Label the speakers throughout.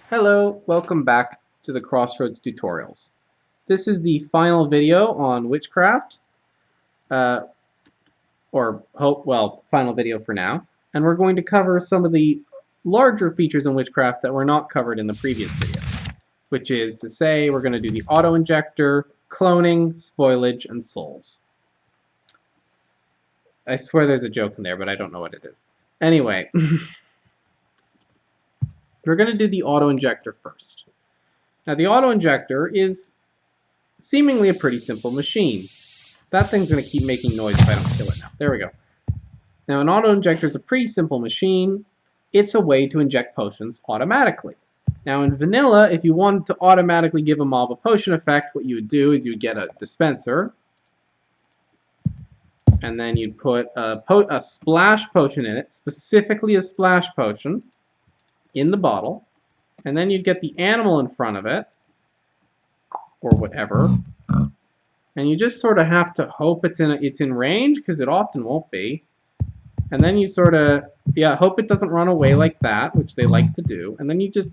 Speaker 1: Hello, welcome back to the Crossroads tutorials. This is the final video on Witchcraft, uh, final video for now, and we're going to cover some of the larger features in Witchcraft that were not covered in the previous video, which is to say we're going to do the auto-injector, cloning, spoilage, and souls. I swear there's a joke in there, but I don't know what it is. Anyway, we're going to do the auto-injector first. Now the auto-injector is seemingly a pretty simple machine. That thing's going to keep making noise if I don't kill it now. There we go. Now an auto-injector is a pretty simple machine. It's a way to inject potions automatically. Now in vanilla, if you wanted to automatically give a mob a potion effect, what you would do is you would get a dispenser, and then you'd put a splash potion in it, specifically a splash potion, in the bottle, and then you'd get the animal in front of it, or whatever, and you just sort of have to hope it's in range, because it often won't be. And then you sort of, hope it doesn't run away like that, which they like to do. And then you just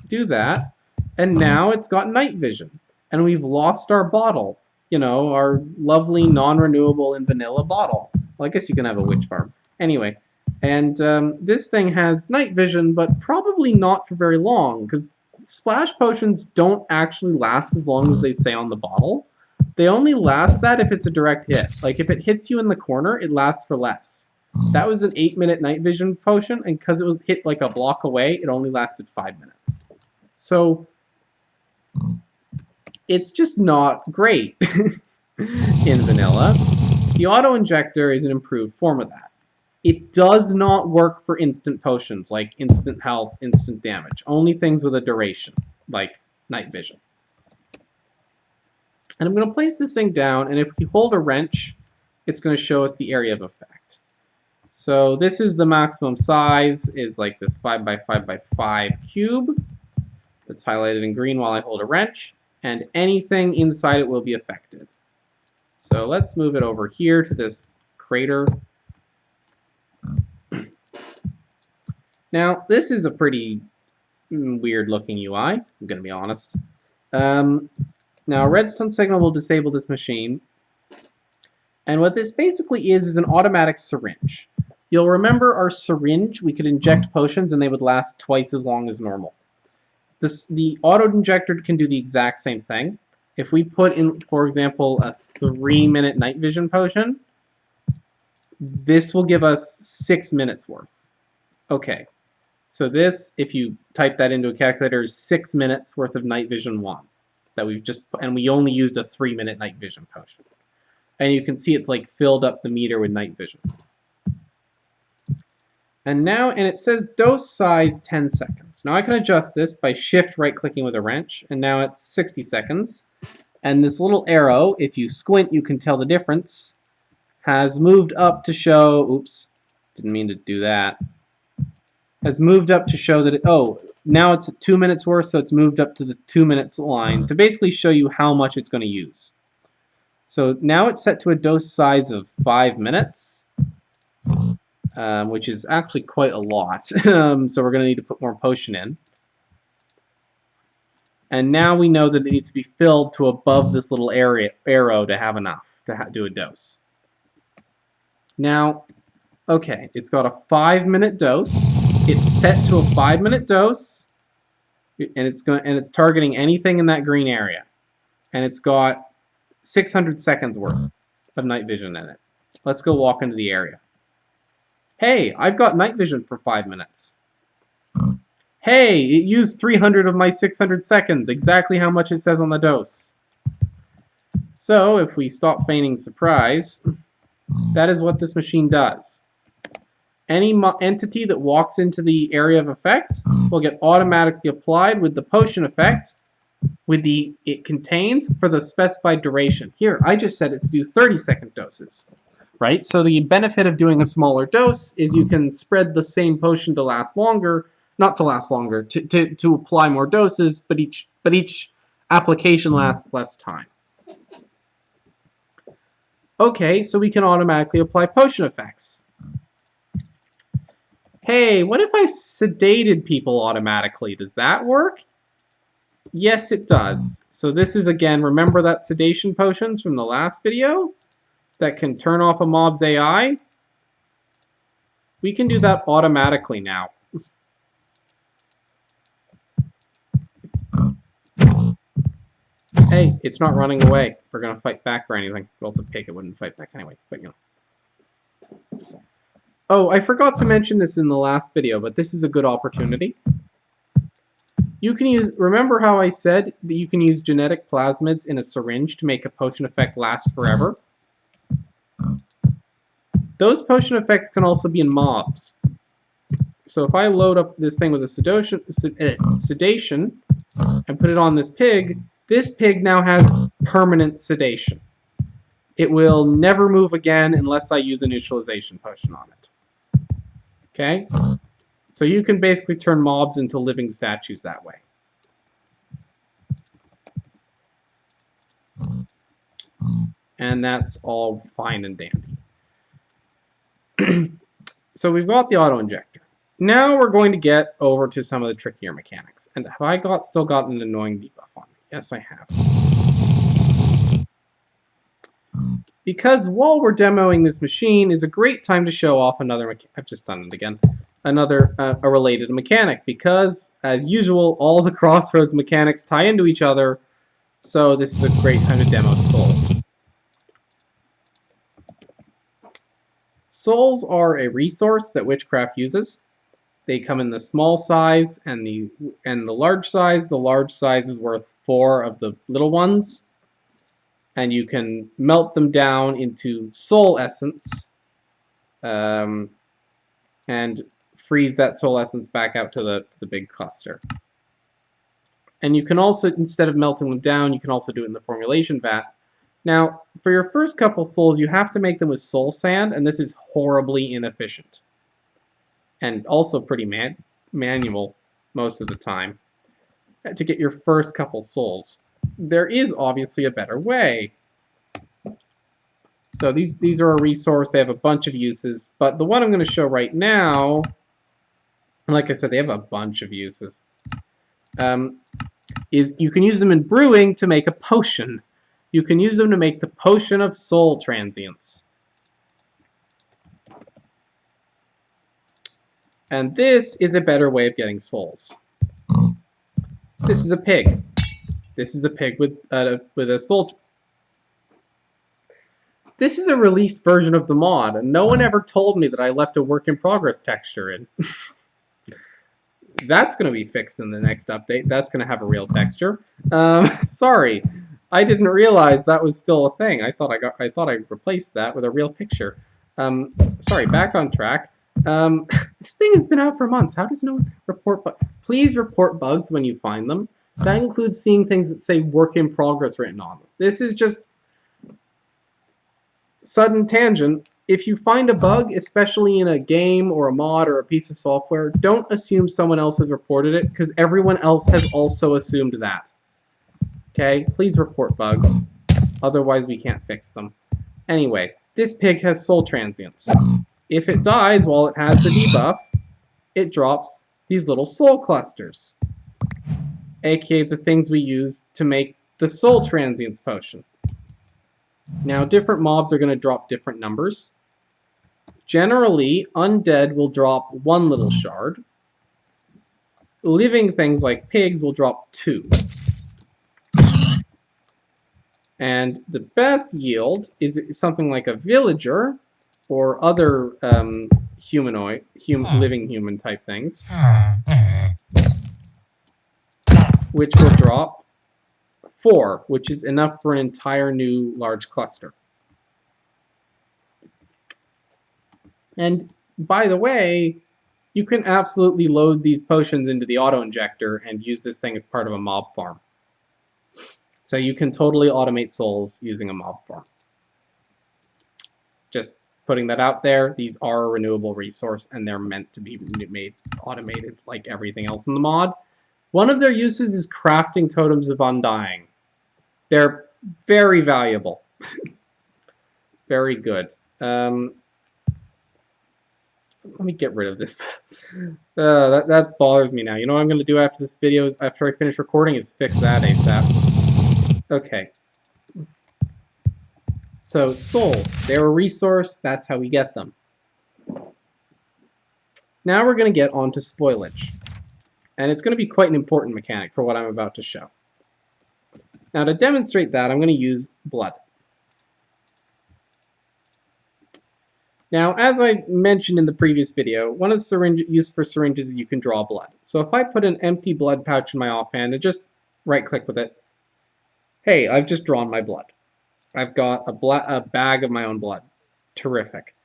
Speaker 1: do that, and now it's got night vision. And we've lost our bottle. You know, our lovely non-renewable in vanilla bottle. Well, I guess you can have a witch farm. Anyway, and this thing has night vision, but probably not for very long, because splash potions don't actually last as long as they say on the bottle. They only last that if it's a direct hit. Like, if it hits you in the corner, it lasts for less. That was an 8-minute night vision potion, and because it was hit like a block away, it only lasted 5 minutes. So it's just not great in vanilla. The auto-injector is an improved form of that. It does not work for instant potions, like instant health, instant damage. Only things with a duration, like night vision. And I'm going to place this thing down, and if we hold a wrench, it's going to show us the area of effect. So this is the maximum size, is like this 5x5x5 cube that's highlighted in green while I hold a wrench, and anything inside it will be affected. So let's move it over here to this crater. Now, this is a pretty weird looking UI, I'm going to be honest. Now, a redstone signal will disable this machine, and what this basically is an automatic syringe. You'll remember our syringe, we could inject potions and they would last twice as long as normal. The auto-injector can do the exact same thing. If we put in, for example, a 3-minute night vision potion, this will give us 6 minutes worth. Okay, so this, if you type that into a calculator, is 6 minutes worth of night vision 1 that we've just, and we only used a 3-minute night vision potion. And you can see it's like filled up the meter with night vision. And now, and it says dose size 10 seconds. Now I can adjust this by shift right clicking with a wrench, and now it's 60 seconds. And this little arrow, if you squint you can tell the difference, has moved up to show, oops, didn't mean to do that, has moved up to show that, now it's at 2 minutes worth, so it's moved up to the 2 minutes line to basically show you how much it's going to use. So now it's set to a dose size of 5 minutes. Which is actually quite a lot. So we're going to need to put more potion in. And now we know that it needs to be filled to above this little arrow to have enough to do a dose. Now, okay, it's got a 5-minute dose. It's set to a 5-minute dose, and it's targeting anything in that green area. And it's got 600 seconds worth of night vision in it. Let's go walk into the area. Hey, I've got night vision for 5 minutes. Hey, it used 300 of my 600 seconds, exactly how much it says on the dose. So, if we stop feigning surprise, that is what this machine does. Any entity that walks into the area of effect will get automatically applied with the potion effect it contains for the specified duration. Here, I just set it to do 30-second doses. Right? So the benefit of doing a smaller dose is you can spread the same potion to last longer, not to last longer, to apply more doses, but each application lasts less time. Okay, so we can automatically apply potion effects. Hey, what if I sedated people automatically? Does that work? Yes, it does. So this is, again, remember that sedation potions from the last video that can turn off a mob's AI? We can do that automatically now. Hey, it's not running away. We're going to fight back or anything. Well, it's a pig. It wouldn't fight back anyway, but you know. Oh, I forgot to mention this in the last video, but this is a good opportunity. You can use, remember how I said that you can use genetic plasmids in a syringe to make a potion effect last forever? Those potion effects can also be in mobs. So if I load up this thing with a sedation and put it on this pig now has permanent sedation. It will never move again unless I use a neutralization potion on it. Okay? So you can basically turn mobs into living statues that way. And that's all fine and dandy. So we've got the auto-injector. Now we're going to get over to some of the trickier mechanics. And have I still got an annoying debuff on me? Yes, I have. Because while we're demoing this machine is a great time to show off another I've just done it again. Another a related mechanic, because as usual all the Crossroads mechanics tie into each other, so this is a great time to demo souls. Souls are a resource that Witchcraft uses. They come in the small size and the large size. The large size is worth 4 of the little ones. And you can melt them down into soul essence and freeze that soul essence back out to the big cluster. And you can also, instead of melting them down, you can also do it in the formulation vat. Now, for your first couple souls, you have to make them with soul sand, and this is horribly inefficient. And also pretty manual most of the time to get your first couple souls. There is obviously a better way. So these are a resource. They have a bunch of uses, but the one I'm going to show right now, like I said, they have a bunch of uses. Is you can use them in brewing to make a potion. You can use them to make the potion of soul transience. And this is a better way of getting souls. This is a pig. This is a pig with a soul. This is a released version of the mod, and no one ever told me that I left a work in progress texture in. That's going to be fixed in the next update. That's going to have a real texture. Sorry, I didn't realize that was still a thing. I thought I replaced that with a real picture. Sorry, back on track. This thing has been out for months. How does no one report bugs? Please report bugs when you find them. That includes seeing things that say work in progress written on them. This is just sudden tangent. If you find a bug, especially in a game or a mod or a piece of software, don't assume someone else has reported it, because everyone else has also assumed that. Okay? Please report bugs. Otherwise, we can't fix them. Anyway, this pig has soul transience. If it dies while it has the debuff, it drops these little soul clusters, aka the things we use to make the soul transience potion. Now, different mobs are going to drop different numbers. Generally, undead will drop 1 little shard. Living things like pigs will drop 2. And the best yield is something like a villager or other living human type things, which will drop 4, which is enough for an entire new large cluster. And by the way, you can absolutely load these potions into the auto-injector and use this thing as part of a mob farm. So you can totally automate souls using a mob farm. Just putting that out there. These are a renewable resource, and they're meant to be made automated like everything else in the mod. One of their uses is crafting totems of undying. They're very valuable. Very good. Let me get rid of this. That bothers me now. You know what I'm going to do after this video, is after I finish recording, is fix that ASAP. Okay. So, souls. They're a resource. That's how we get them. Now we're going to get onto spoilage. And it's going to be quite an important mechanic for what I'm about to show. Now, to demonstrate that, I'm going to use blood. Now, as I mentioned in the previous video, one of the use for syringes is you can draw blood. So if I put an empty blood pouch in my offhand and just right-click with it, hey, I've just drawn my blood. I've got a bag of my own blood. Terrific.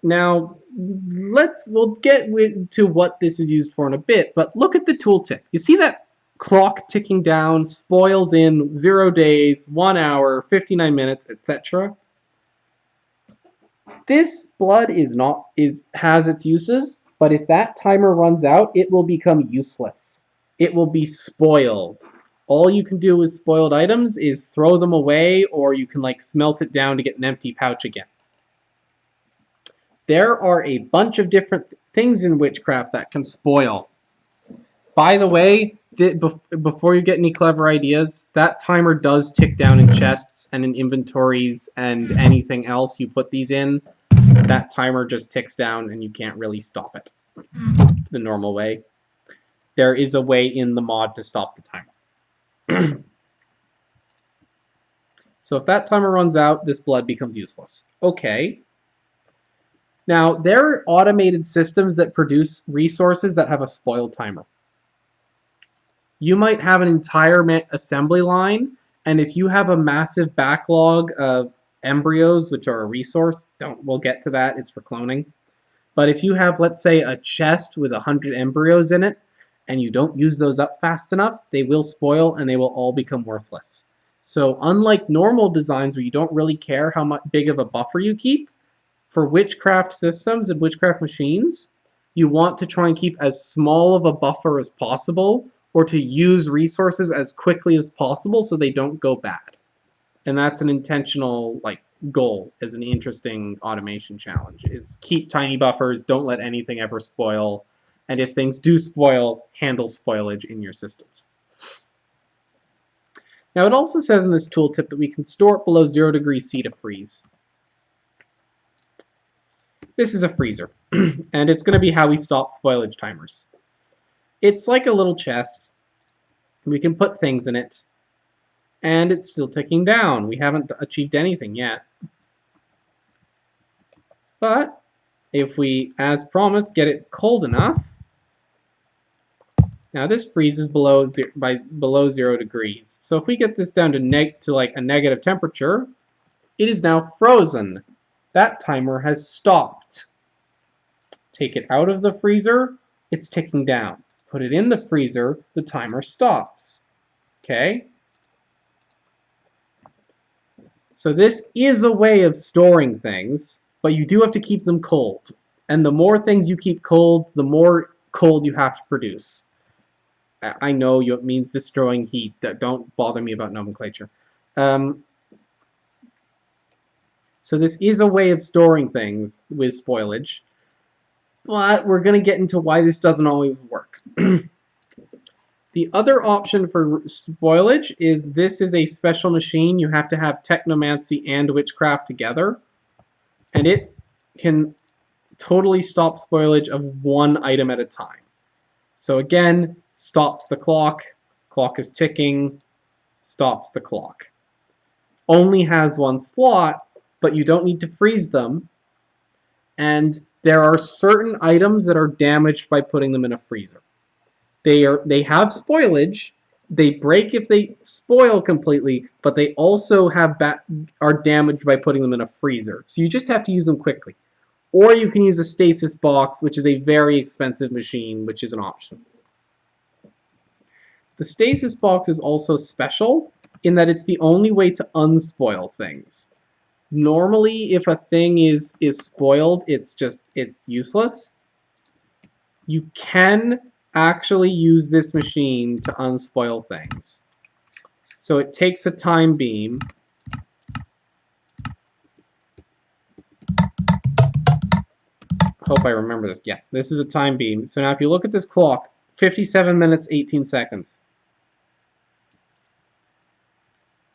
Speaker 1: Now, we'll get to what this is used for in a bit, but look at the tooltip. You see that clock ticking down, spoils in 0 days, 1 hour, 59 minutes, etc.? This blood has its uses, but if that timer runs out, it will become useless. It will be spoiled. All you can do with spoiled items is throw them away, or you can like smelt it down to get an empty pouch again. There are a bunch of different things in Witchcraft that can spoil. By the way, before you get any clever ideas, that timer does tick down in chests and in inventories and anything else you put these in. That timer just ticks down and you can't really stop it the normal way. There is a way in the mod to stop the timer. So if that timer runs out, this blood becomes useless. Okay. Now, there are automated systems that produce resources that have a spoiled timer. You might have an entire assembly line, and if you have a massive backlog of embryos, which are a resource, we'll get to that, it's for cloning. But if you have, let's say, a chest with 100 embryos in it, and you don't use those up fast enough, they will spoil and they will all become worthless. So unlike normal designs where you don't really care how much big of a buffer you keep, for Witchcraft systems and Witchcraft machines, you want to try and keep as small of a buffer as possible, or to use resources as quickly as possible so they don't go bad. And that's an intentional goal as an interesting automation challenge, is keep tiny buffers, don't let anything ever spoil, and if things do spoil, handle spoilage in your systems. Now it also says in this tooltip that we can store it below 0 degrees C to freeze. This is a freezer, and it's going to be how we stop spoilage timers. It's like a little chest. We can put things in it, and it's still ticking down. We haven't achieved anything yet. But if we, as promised, get it cold enough, now this freezes below 0 degrees. So if we get this down to a negative temperature, it is now frozen. That timer has stopped. Take it out of the freezer, it's ticking down. Put it in the freezer, the timer stops. Okay? So this is a way of storing things, but you do have to keep them cold. And the more things you keep cold, the more cold you have to produce. I know it means destroying heat. Don't bother me about nomenclature. So this is a way of storing things with spoilage. But we're going to get into why this doesn't always work. The other option for spoilage is this is a special machine. You have to have technomancy and witchcraft together. And it can totally stop spoilage of one item at a time. So again, stops the clock. Clock is ticking. Stops the clock. Only has one slot, but you don't need to freeze them. And there are certain items that are damaged by putting them in a freezer. They have spoilage. They break if they spoil completely, but they also are damaged by putting them in a freezer. So you just have to use them quickly. Or you can use a stasis box, which is a very expensive machine, which is an option. The stasis box is also special in that it's the only way to unspoil things. Normally, if a thing is spoiled, it's useless. You can actually use this machine to unspoil things. So it takes a time beam. hope I remember this. Yeah, this is a time beam. So now if you look at this clock, 57 minutes, 18 seconds.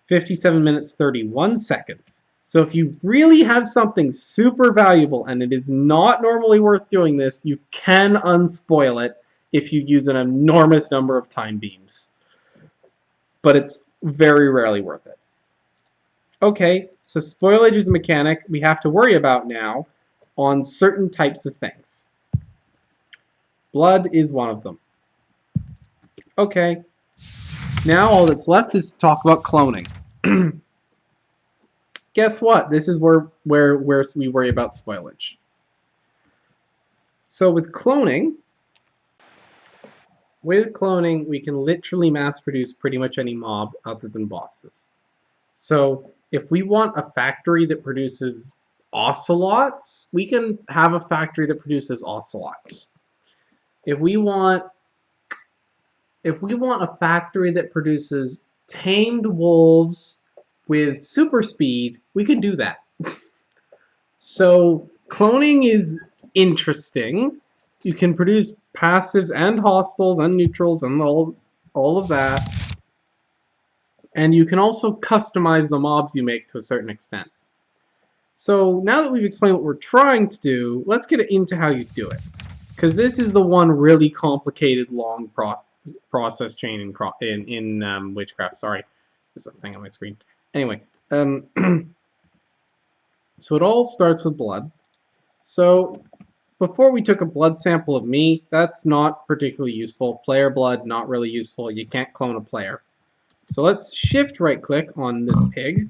Speaker 1: 57 minutes, 31 seconds. So if you really have something super valuable and it is not normally worth doing this, you can unspoil it if you use an enormous number of time beams. But it's very rarely worth it. Okay, so spoilage is a mechanic we have to worry about now on certain types of things. Blood is one of them. Okay, now all that's left is to talk about cloning. Guess what? This is where we worry about spoilage. So with cloning, we can literally mass produce pretty much any mob other than bosses. So if we want a factory that produces ocelots, we can have a factory that produces ocelots. If we want a factory that produces tamed wolves with super speed, we can do that. So cloning is interesting. You can produce passives and hostiles and neutrals and all of that. And you can also customize the mobs you make to a certain extent. So now that we've explained what we're trying to do, let's get into how you do it. Because this is the one really complicated, long process chain in Witchcraft. Sorry, there's a thing on my screen. Anyway, so it all starts with blood. So before we took a blood sample of me, that's not particularly useful. Player blood, not really useful. You can't clone a player. So let's shift right click on this pig.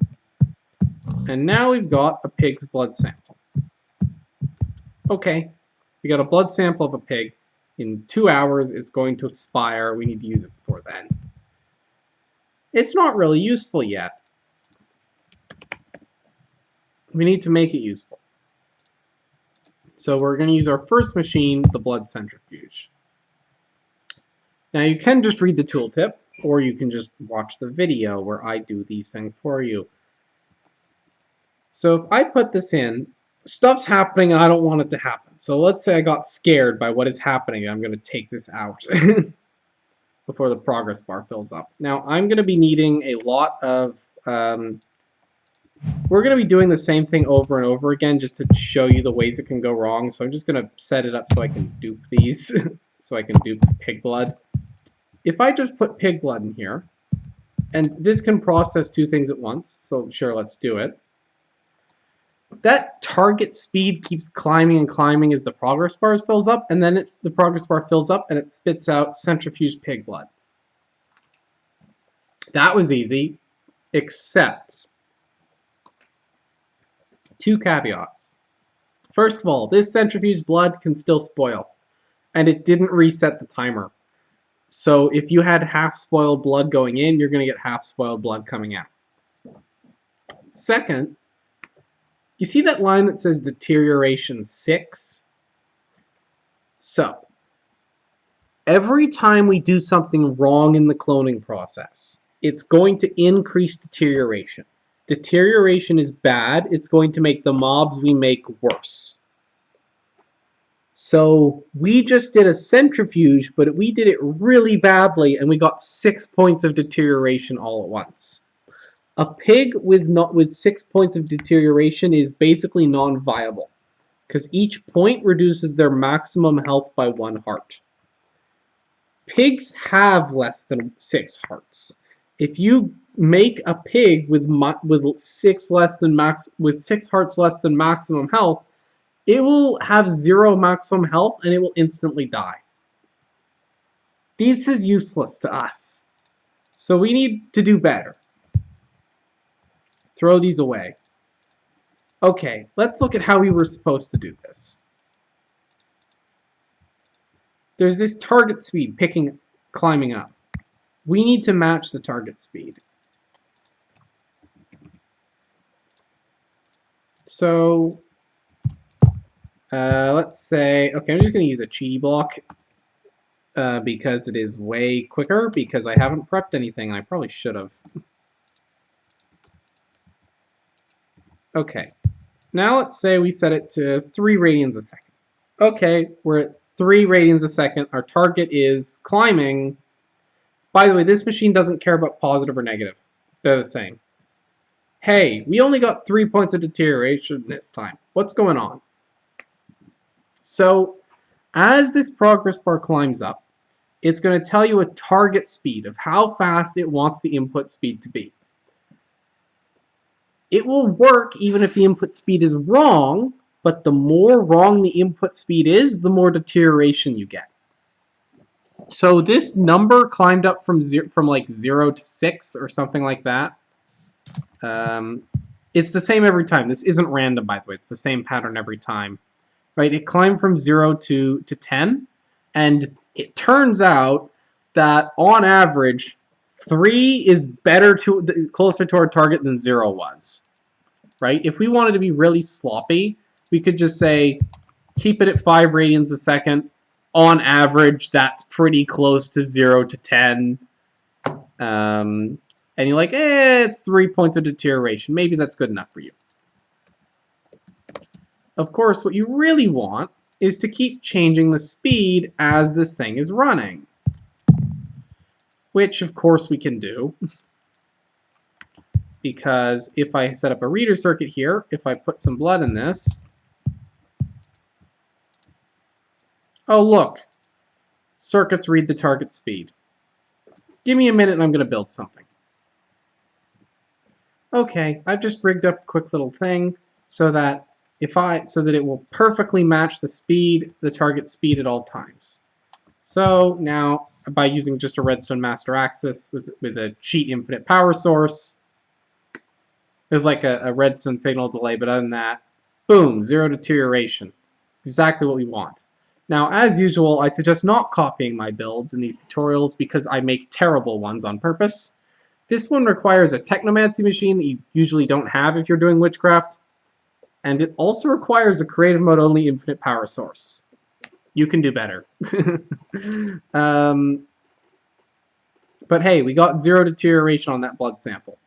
Speaker 1: And now we've got a pig's blood sample. Okay, we got a blood sample of a pig. In 2 hours, it's going to expire. We need to use it before then. It's not really useful yet. We need to make it useful. So we're going to use our first machine, the blood centrifuge. Now you can just read the tooltip, or you can just watch the video where I do these things for you. So if I put this in, stuff's happening and I don't want it to happen. So let's say I got scared by what is happening. I'm going to take this out before the progress bar fills up. Now I'm going to be needing a lot of... we're going to be doing the same thing over and over again just to show you the ways it can go wrong. So I'm just going to set it up so I can dupe these. So I can dupe pig blood. If I just put pig blood in here, and this can process two things at once, so sure, let's do it. That target speed keeps climbing and climbing as the progress bar fills up, and then the progress bar fills up and it spits out centrifuge pig blood. That was easy, except two caveats. First of all, this centrifuge blood can still spoil, and it didn't reset the timer. So if you had half spoiled blood going in, you're going to get half spoiled blood coming out. Second, you see that line that says deterioration 6? So every time we do something wrong in the cloning process, it's going to increase deterioration. Deterioration is bad. It's going to make the mobs we make worse. So we just did a centrifuge, but we did it really badly, and we got 6 points of deterioration all at once. A pig with 6 points of deterioration is basically non-viable, because each point reduces their maximum health by 1 heart. Pigs have less than 6 hearts. If you make a pig with 6 hearts less than maximum health, it will have 0 maximum health and it will instantly die. This is useless to us. So we need to do better. Throw these away. Okay, let's look at how we were supposed to do this. There's this target speed climbing up. We need to match the target speed. So let's say, okay, I'm just going to use a cheaty block because it is way quicker, because I haven't prepped anything, and I probably should have. Okay, now let's say we set it to 3 radians a second. Okay, we're at 3 radians a second. Our target is climbing. By the way, this machine doesn't care about positive or negative. They're the same. Hey, we only got 3 points of deterioration this time. What's going on? So, as this progress bar climbs up, it's going to tell you a target speed of how fast it wants the input speed to be. It will work even if the input speed is wrong, but the more wrong the input speed is, the more deterioration you get. So this number climbed up from like 0 to 6 or something like that. It's the same every time. This isn't random, by the way. It's the same pattern every time. Right? It climbed from 0 to 10, and it turns out that on average, 3 is closer to our target than 0 was. Right? If we wanted to be really sloppy, we could just say keep it at 5 radians a second. On average, that's pretty close to 0 to 10. And you're like, it's 3 points of deterioration. Maybe that's good enough for you. Of course, what you really want is to keep changing the speed as this thing is running. Which, of course, we can do. Because if I set up a reader circuit here, if I put some blood in this, oh look, circuits read the target speed. Give me a minute and I'm going to build something. Okay, I've just rigged up a quick little thing so that it will perfectly match the target speed at all times. So now, by using just a redstone master axis with a cheat infinite power source, there's like a redstone signal delay, but other than that, boom, 0 deterioration. Exactly what we want. Now, as usual, I suggest not copying my builds in these tutorials because I make terrible ones on purpose. This one requires a technomancy machine that you usually don't have if you're doing witchcraft, and it also requires a creative mode only infinite power source. You can do better. But hey, we got 0 deterioration on that blood sample,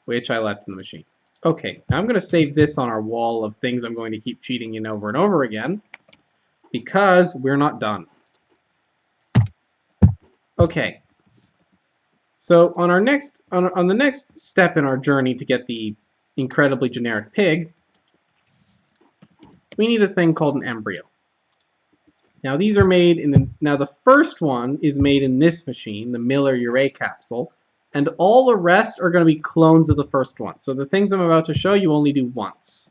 Speaker 1: which I left in the machine. Okay, now I'm going to save this on our wall of things I'm going to keep cheating in over and over again, because we're not done. Okay, so on our on the next step in our journey to get the incredibly generic pig, we need a thing called an embryo. Now these are made now the first one is made in this machine, the Miller Urey capsule, and all the rest are going to be clones of the first one. So the things I'm about to show you only do once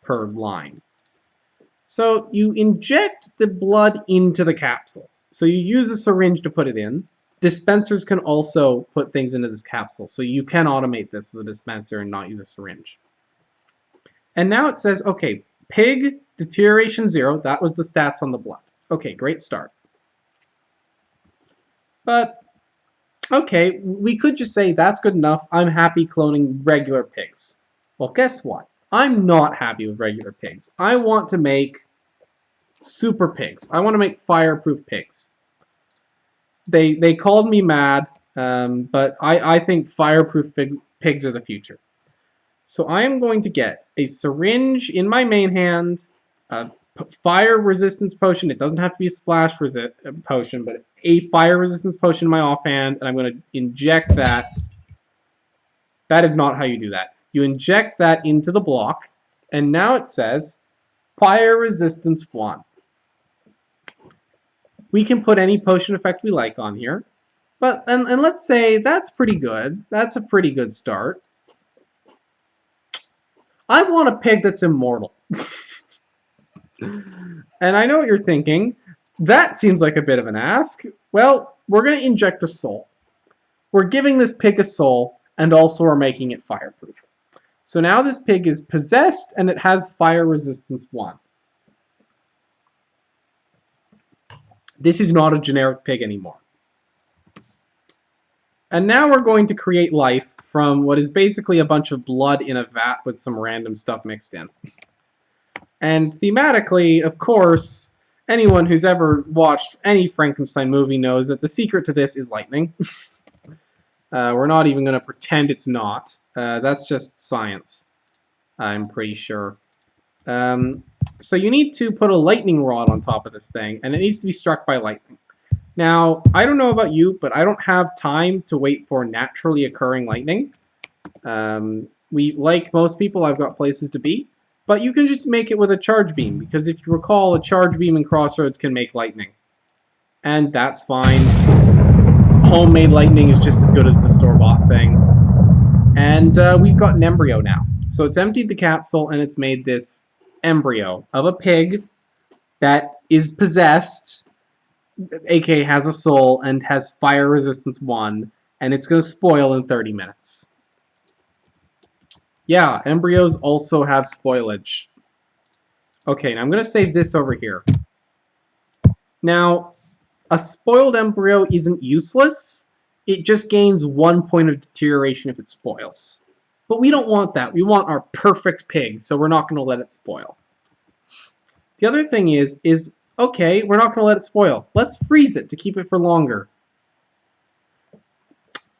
Speaker 1: per line. So you inject the blood into the capsule. So you use a syringe to put it in. Dispensers can also put things into this capsule, so you can automate this with a dispenser and not use a syringe. And now it says, okay, pig, deterioration 0, that was the stats on the blood. Okay, great start. But, okay, we could just say that's good enough, I'm happy cloning regular pigs. Well, guess what? I'm not happy with regular pigs. I want to make super pigs. I want to make fireproof pigs. They called me mad, but I think fireproof pigs are the future. So I am going to get a syringe in my main hand, a fire resistance potion. It doesn't have to be a splash potion, but a fire resistance potion in my offhand, and I'm going to inject that. That is not how you do that. You inject that into the block, and now it says fire resistance 1. We can put any potion effect we like on here. But and let's say that's pretty good. That's a pretty good start. I want a pig that's immortal. And I know what you're thinking. That seems like a bit of an ask. Well, we're going to inject a soul. We're giving this pig a soul, and also we're making it fireproof. So now this pig is possessed, and it has fire resistance 1. This is not a generic pig anymore. And now we're going to create life from what is basically a bunch of blood in a vat with some random stuff mixed in. And thematically, of course, anyone who's ever watched any Frankenstein movie knows that the secret to this is lightning. We're not even going to pretend it's not. That's just science, I'm pretty sure. So you need to put a lightning rod on top of this thing, and it needs to be struck by lightning. Now, I don't know about you, but I don't have time to wait for naturally occurring lightning. Like most people, I've got places to be, but you can just make it with a charge beam, because if you recall, a charge beam in Crossroads can make lightning. And that's fine. Homemade lightning is just as good as the store-bought thing. And we've got an embryo now. So it's emptied the capsule, and it's made this embryo of a pig that is possessed, aka has a soul, and has fire resistance 1, and it's going to spoil in 30 minutes. Yeah, embryos also have spoilage. Okay, now I'm going to save this over here. Now, a spoiled embryo isn't useless. It just gains 1 point of deterioration if it spoils. But we don't want that. We want our perfect pig, so we're not going to let it spoil. The other thing is okay, we're not going to let it spoil. Let's freeze it to keep it for longer.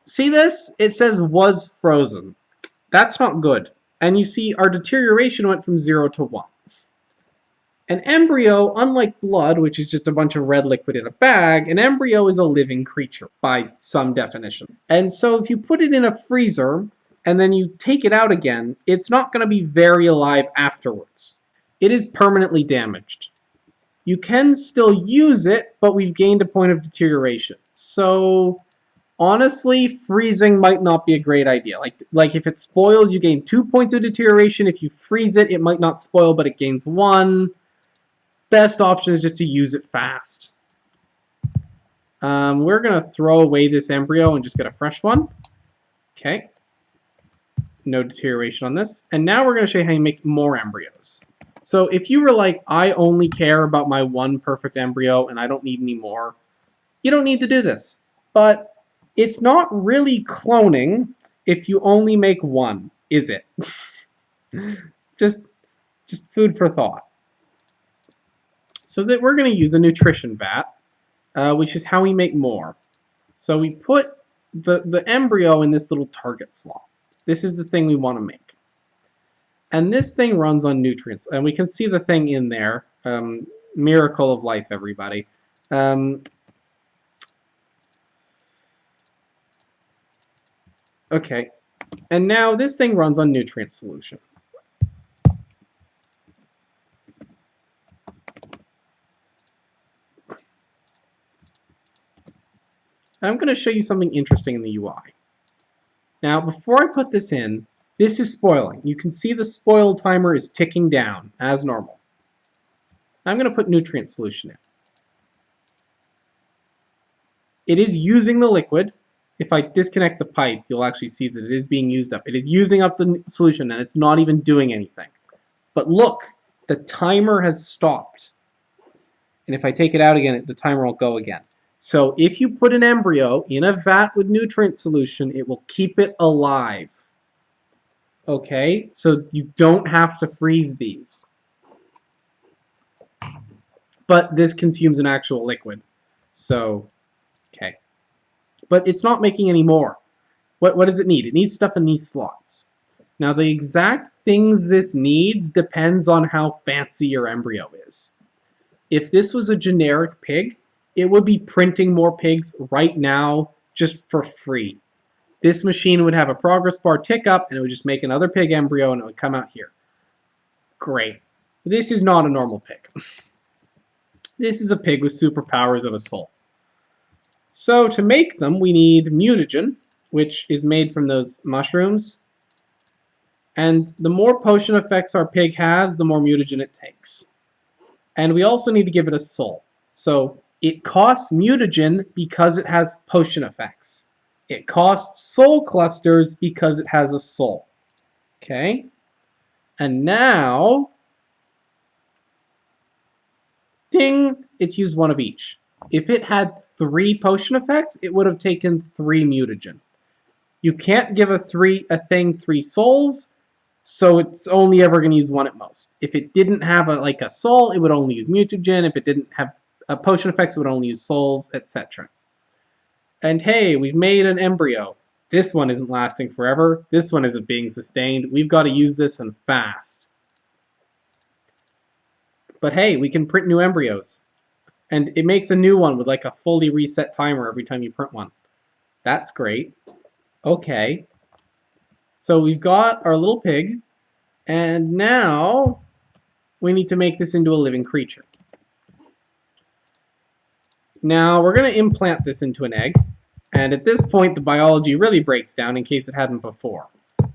Speaker 1: See this? It says was frozen. That's not good. And you see our deterioration went from 0 to 1. An embryo, unlike blood, which is just a bunch of red liquid in a bag, an embryo is a living creature by some definition. And so if you put it in a freezer and then you take it out again, it's not going to be very alive afterwards. It is permanently damaged. You can still use it, but we've gained a point of deterioration. So honestly, freezing might not be a great idea. Like if it spoils, you gain 2 points of deterioration. If you freeze it, it might not spoil, but it gains 1. Best option is just to use it fast. We're going to throw away this embryo and just get a fresh one. Okay. No deterioration on this. And now we're going to show you how you make more embryos. So if you were like, I only care about my 1 perfect embryo and I don't need any more, you don't need to do this. But it's not really cloning if you only make 1, is it? just food for thought. So that we're going to use a nutrition vat, which is how we make more. So we put the embryo in this little target slot. This is the thing we want to make. And this thing runs on nutrients. And we can see the thing in there. Miracle of life, everybody. Okay. And now this thing runs on nutrient solution. I'm going to show you something interesting in the UI. Now, before I put this in, this is spoiling. You can see the spoil timer is ticking down, as normal. I'm going to put nutrient solution in. It is using the liquid. If I disconnect the pipe, you'll actually see that it is being used up. It is using up the solution, and it's not even doing anything. But look, the timer has stopped. And if I take it out again, the timer will go again. So if you put an embryo in a vat with nutrient solution, it will keep it alive. Okay, so you don't have to freeze these. But this consumes an actual liquid. So, okay. But it's not making any more. What does it need? It needs stuff in these slots. Now, the exact things this needs depends on how fancy your embryo is. If this was a generic pig, it would be printing more pigs right now just for free. This machine would have a progress bar tick up, and it would just make another pig embryo, and it would come out here. Great. This is not a normal pig. This is a pig with superpowers of a soul. So to make them, we need mutagen, which is made from those mushrooms. And the more potion effects our pig has, the more mutagen it takes. And we also need to give it a soul. So it costs mutagen because it has potion effects. It costs soul clusters because it has a soul. Okay? And now, ding, it's used 1 of each. If it had 3 potion effects, it would have taken 3 mutagen. You can't give a thing 3 souls, so it's only ever going to use 1 at most. If it didn't have a soul, it would only use mutagen. If it didn't have potion effects, it would only use souls, etc. And hey, we've made an embryo. This one isn't lasting forever. This one isn't being sustained. We've got to use this and fast. But hey, we can print new embryos. And it makes a new one with like a fully reset timer every time you print one. That's great. Okay. So we've got our little pig, and now we need to make this into a living creature. Now we're going to implant this into an egg, and at this point the biology really breaks down in case it hadn't before.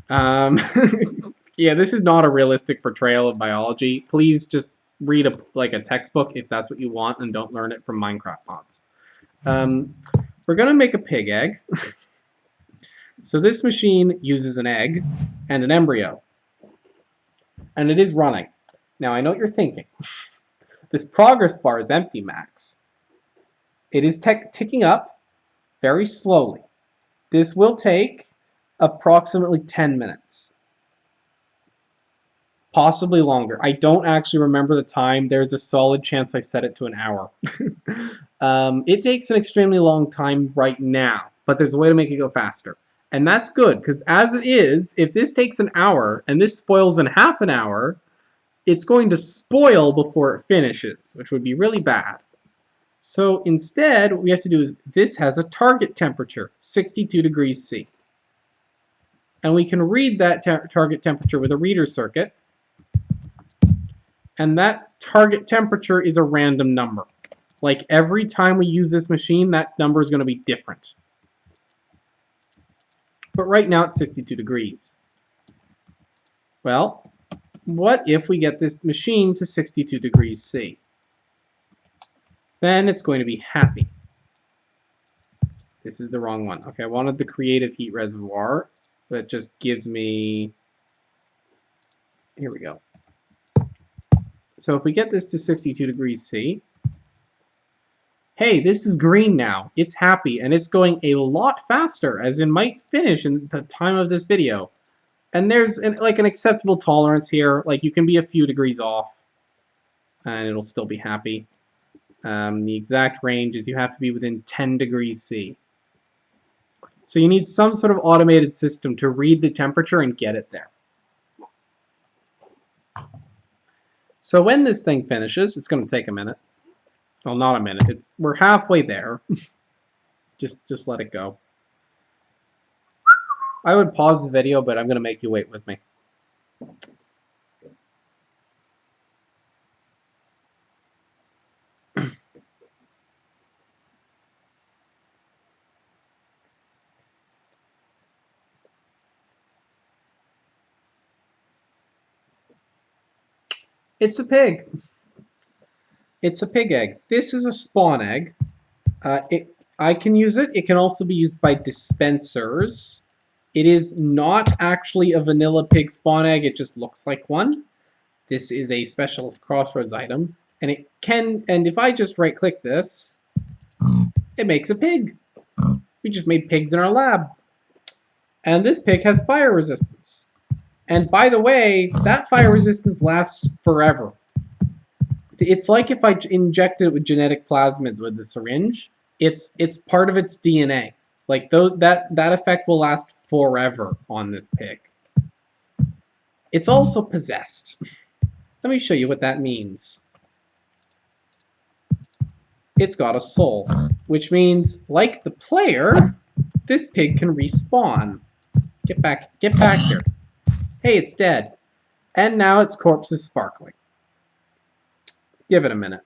Speaker 1: Yeah, this is not a realistic portrayal of biology. Please just read a textbook if that's what you want, and don't learn it from Minecraft mods. We're going to make a pig egg. So this machine uses an egg and an embryo, and it is running. Now I know what you're thinking. This progress bar is empty, Max. It is ticking up very slowly. This will take approximately 10 minutes. Possibly longer. I don't actually remember the time. There's a solid chance I set it to an hour. It takes an extremely long time right now, but there's a way to make it go faster. And that's good, because as it is, if this takes an hour and this spoils in half an hour, it's going to spoil before it finishes, which would be really bad. So instead, what we have to do is, this has a target temperature, 62 degrees C. And we can read that target temperature with a reader circuit. And that target temperature is a random number. Like every time we use this machine, that number is going to be different. But right now it's 62 degrees. Well, what if we get this machine to 62 degrees C? Then it's going to be happy. This is the wrong one. Okay, I wanted the creative heat reservoir. That just gives me... Here we go. So if we get this to 62 degrees C, hey, this is green now. It's happy, and it's going a lot faster, as it might finish in the time of this video. And there's an acceptable tolerance here. Like, you can be a few degrees off, and it'll still be happy. The exact range is you have to be within 10 degrees C. So you need some sort of automated system to read the temperature and get it there. So when this thing finishes, it's going to take a minute. Well, not a minute. We're halfway there. just let it go. I would pause the video, but I'm going to make you wait with me. It's a pig. It's a pig egg. This is a spawn egg. I can use it. It can also be used by dispensers. It is not actually a vanilla pig spawn egg. It just looks like one. This is a special Crossroads item. And it can, and if I just right click this, it makes a pig. We just made pigs in our lab. And this pig has fire resistance. And by the way, that fire resistance lasts forever. It's like if I injected it with genetic plasmids with the syringe. It's part of its DNA. Like that effect will last forever on this pig. It's also possessed. Let me show you what that means. It's got a soul, which means, like the player, this pig can respawn. Get back here. Hey, it's dead. And now its corpse is sparkling. Give it a minute.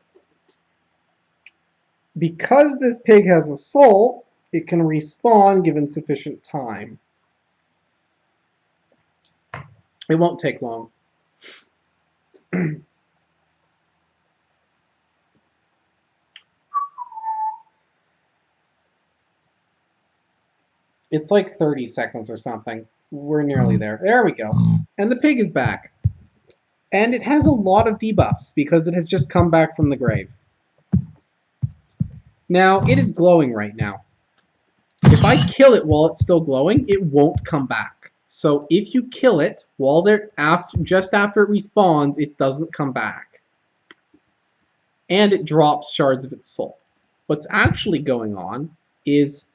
Speaker 1: Because this pig has a soul, it can respawn given sufficient time. It won't take long. It's like 30 seconds or something. We're nearly there. There we go. And the pig is back. And it has a lot of debuffs because it has just come back from the grave. Now, it is glowing right now. If I kill it while it's still glowing, it won't come back. So if you kill it while just after it respawns, it doesn't come back. And it drops shards of its soul. What's actually going on is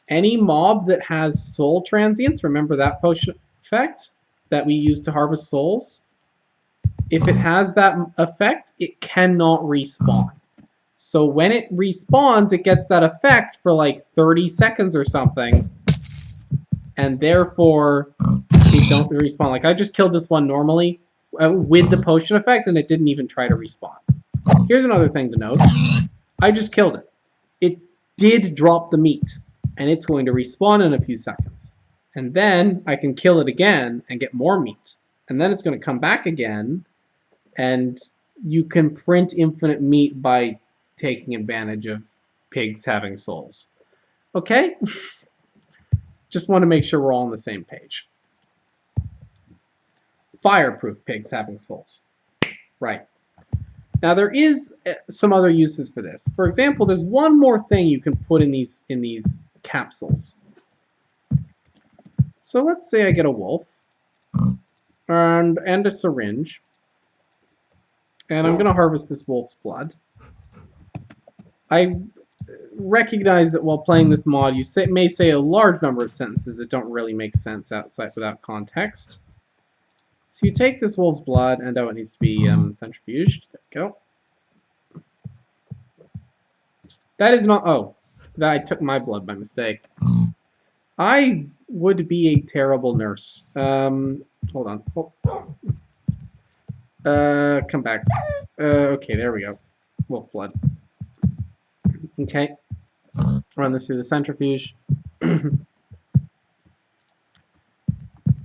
Speaker 1: any mob that has soul transients, remember that potion effect that we used to harvest souls? If it has that effect, it cannot respawn. So when it respawns, it gets that effect for like 30 seconds or something, and therefore it don't respawn. Like I just killed this one normally with the potion effect, and it didn't even try to respawn. Here's another thing to note. I just killed it. It did drop the meat, and it's going to respawn in a few seconds. And then I can kill it again and get more meat. And then it's going to come back again, and you can print infinite meat by taking advantage of pigs having souls. Okay? Just want to make sure we're all on the same page. Fireproof pigs having souls. Right. Now there is some other uses for this. For example, there's one more thing you can put in these capsules. So let's say I get a wolf and a syringe, and I'm going to harvest this wolf's blood. I recognize that while playing this mod, you may say a large number of sentences that don't really make sense outside without context. So you take this wolf's blood, and it needs to be centrifuged. There we go. That is not... Oh, I took my blood by mistake. I would be a terrible nurse. Hold on. Come back. Okay, there we go. Wolf blood. Okay. Run this through the centrifuge.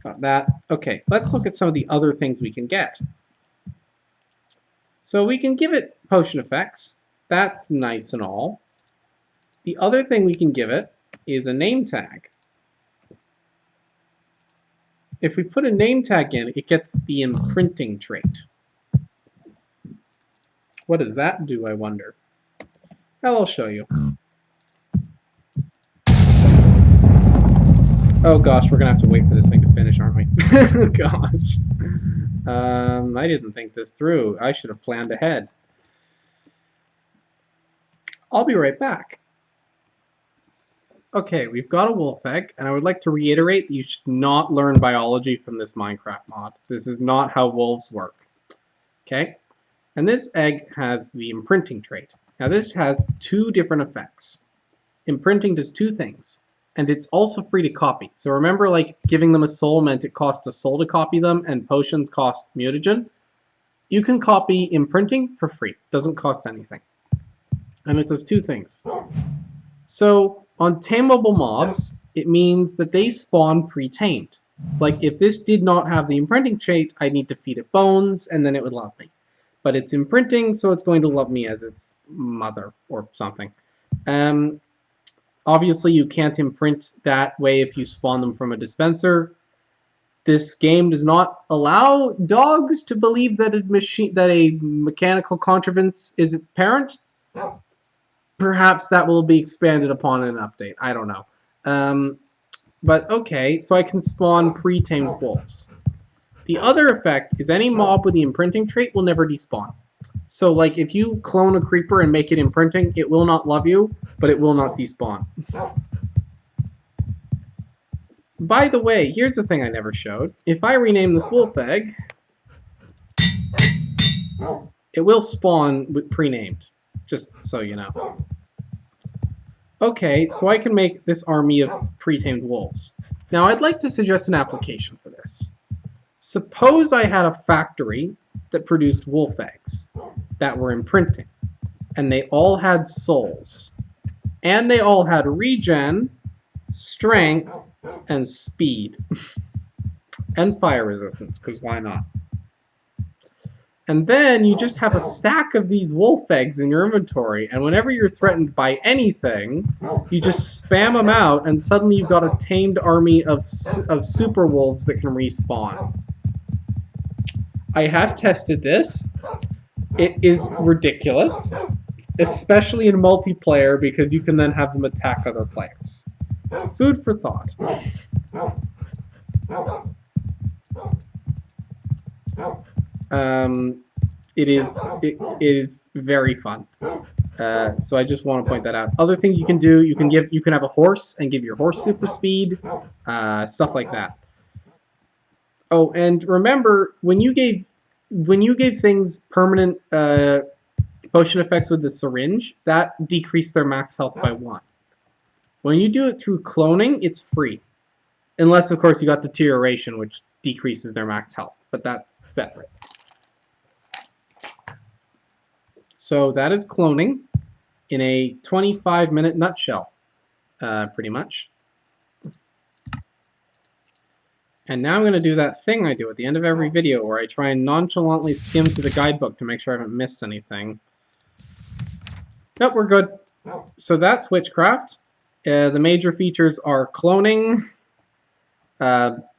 Speaker 1: Got that. Okay, let's look at some of the other things we can get. So we can give it potion effects. That's nice and all. The other thing we can give it is a name tag. If we put a name tag in, it gets the imprinting trait. What does that do, I wonder? Well, I'll show you. Oh gosh, we're gonna have to wait for this thing to finish, aren't we? Gosh. I didn't think this through. I should have planned ahead. I'll be right back. Okay, we've got a wolf egg, and I would like to reiterate that you should not learn biology from this Minecraft mod. This is not how wolves work. Okay? And this egg has the imprinting trait. Now this has two different effects. Imprinting does two things, and it's also free to copy. So remember, like, giving them a soul meant it cost a soul to copy them, and potions cost mutagen? You can copy imprinting for free. It doesn't cost anything. And it does two things. So on tameable mobs, it means that they spawn pre-tamed. Like, if this did not have the imprinting trait, I'd need to feed it bones, and then it would love me. But it's imprinting, so it's going to love me as its mother or something. Obviously, you can't imprint that way if you spawn them from a dispenser. This game does not allow dogs to believe that a mechanical contrivance is its parent. Perhaps that will be expanded upon in an update. I don't know. But okay, so I can spawn pre-tamed wolves. The other effect is any mob with the imprinting trait will never despawn. So, like, if you clone a creeper and make it imprinting, it will not love you, but it will not despawn. By the way, here's the thing I never showed. If I rename this wolf egg, it will spawn with pre-named, just so you know. Okay, so I can make this army of pre-tamed wolves. Now, I'd like to suggest an application for this. Suppose I had a factory that produced wolf eggs that were imprinting, and they all had souls, and they all had regen, strength, and speed, and fire resistance, because why not? And then you just have a stack of these wolf eggs in your inventory, and whenever you're threatened by anything, you just spam them out, and suddenly you've got a tamed army of super wolves that can respawn. I have tested this. It is ridiculous, especially in multiplayer, because you can then have them attack other players. Food for thought. It is very fun. So I just want to point that out. Other things you can do, you can have a horse and give your horse super speed, stuff like that. Oh, and remember, when you gave when you gave things permanent potion effects with the syringe, that decreased their max health by 1. When you do it through cloning, it's free. Unless, of course, you got deterioration, which decreases their max health. But that's separate. So that is cloning in a 25-minute nutshell, pretty much. And now I'm going to do that thing I do at the end of every video where I try and nonchalantly skim through the guidebook to make sure I haven't missed anything. Nope, we're good. So that's Witchcraft. The major features are cloning,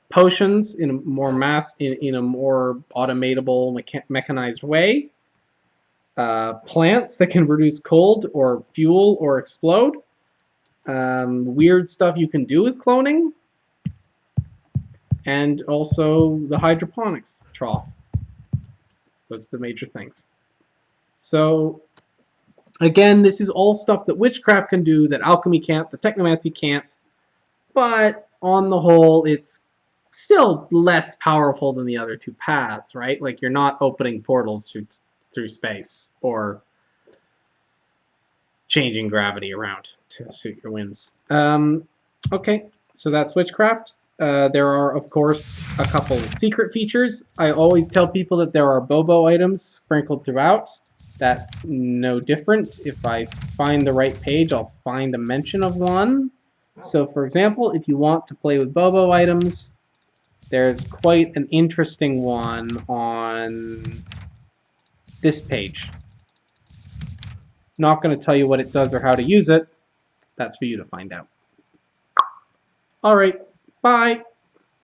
Speaker 1: potions in a more in a more automatable, mechanized way, plants that can produce cold or fuel or explode, weird stuff you can do with cloning, and also the hydroponics trough. Those are the major things. So again, this is all stuff that Witchcraft can do that Alchemy can't, that Technomancy can't, but on the whole, it's still less powerful than the other two paths, right? Like, you're not opening portals through space or changing gravity around to suit your whims. Okay, so that's Witchcraft. There are, of course, a couple secret features. I always tell people that there are Bobo items sprinkled throughout. That's no different. If I find the right page, I'll find a mention of one. So, for example, if you want to play with Bobo items, there's quite an interesting one on this page. Not going to tell you what it does or how to use it. That's for you to find out. All right, bye.